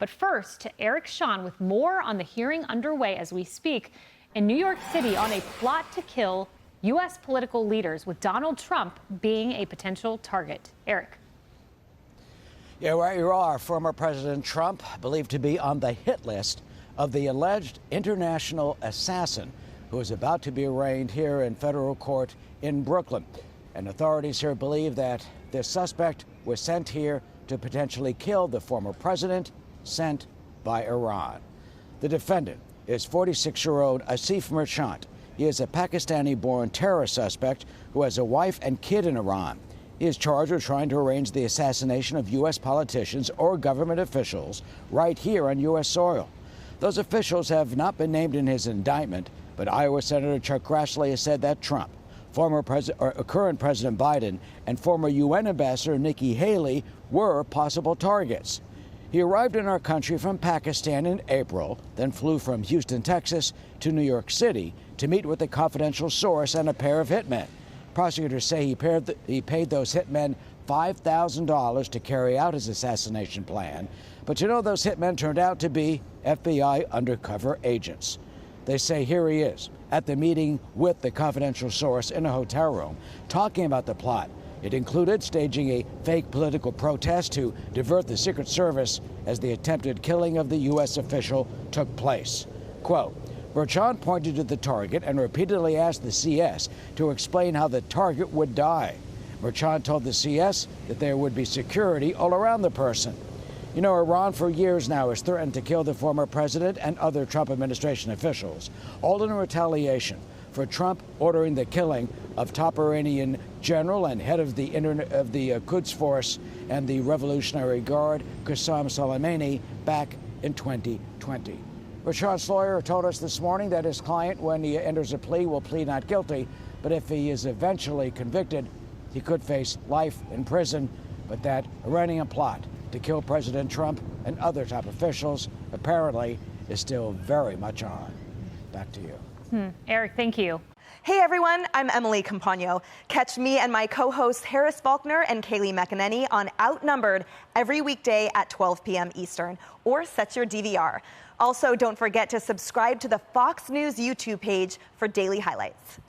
But first, to Eric Shawn with more on the hearing underway as we speak in New York City on a plot to kill U.S. political leaders, with Donald Trump being a potential target. Eric. Yeah, where you are, former President Trump, believed to be on the hit list of the alleged international assassin who is about to be arraigned here in federal court in Brooklyn. And authorities here believe that the suspect was sent here to potentially kill the former president, sent by Iran. The defendant is 46-year-old Asif Merchant. He is a Pakistani-born terror suspect who has a wife and kid in Iran. He is charged with trying to arrange the assassination of U.S. politicians or government officials right here on U.S. soil. Those officials have not been named in his indictment, but Iowa Senator Chuck Grassley has said that Trump, current President Biden, and former UN Ambassador Nikki Haley were possible targets. He arrived in our country from Pakistan in April, then flew from Houston, Texas, to New York City to meet with a confidential source and a pair of hitmen. Prosecutors say he paid those hitmen $5,000 to carry out his assassination plan. But you know, those hitmen turned out to be FBI undercover agents. They say here he is at the meeting with the confidential source in a hotel room, talking about the plot. It included staging a fake political protest to divert the Secret Service as the attempted killing of the U.S. official took place. Quote, Merchant pointed to the target and repeatedly asked the CS to explain how the target would die. Merchant told the CS that there would be security all around the person. You know, Iran for years now has threatened to kill the former president and other Trump administration officials, all in retaliation for Trump ordering the killing of top Iranian general and head of the Quds Force and the Revolutionary Guard, Qasem Soleimani, back in 2020. Merchant's lawyer told us this morning that his client, when he enters a plea, will plead not guilty, but if he is eventually convicted, he could face life in prison, but that Iranian plot to kill President Trump and other top officials apparently is still very much on. Back to you. Eric, thank you. Hey everyone, I'm Emily Campagno. Catch me and my co-hosts Harris Faulkner and Kaylee McEnany on Outnumbered every weekday at 12 p.m. Eastern, or set your DVR. Also, don't forget to subscribe to the Fox News YouTube page for daily highlights.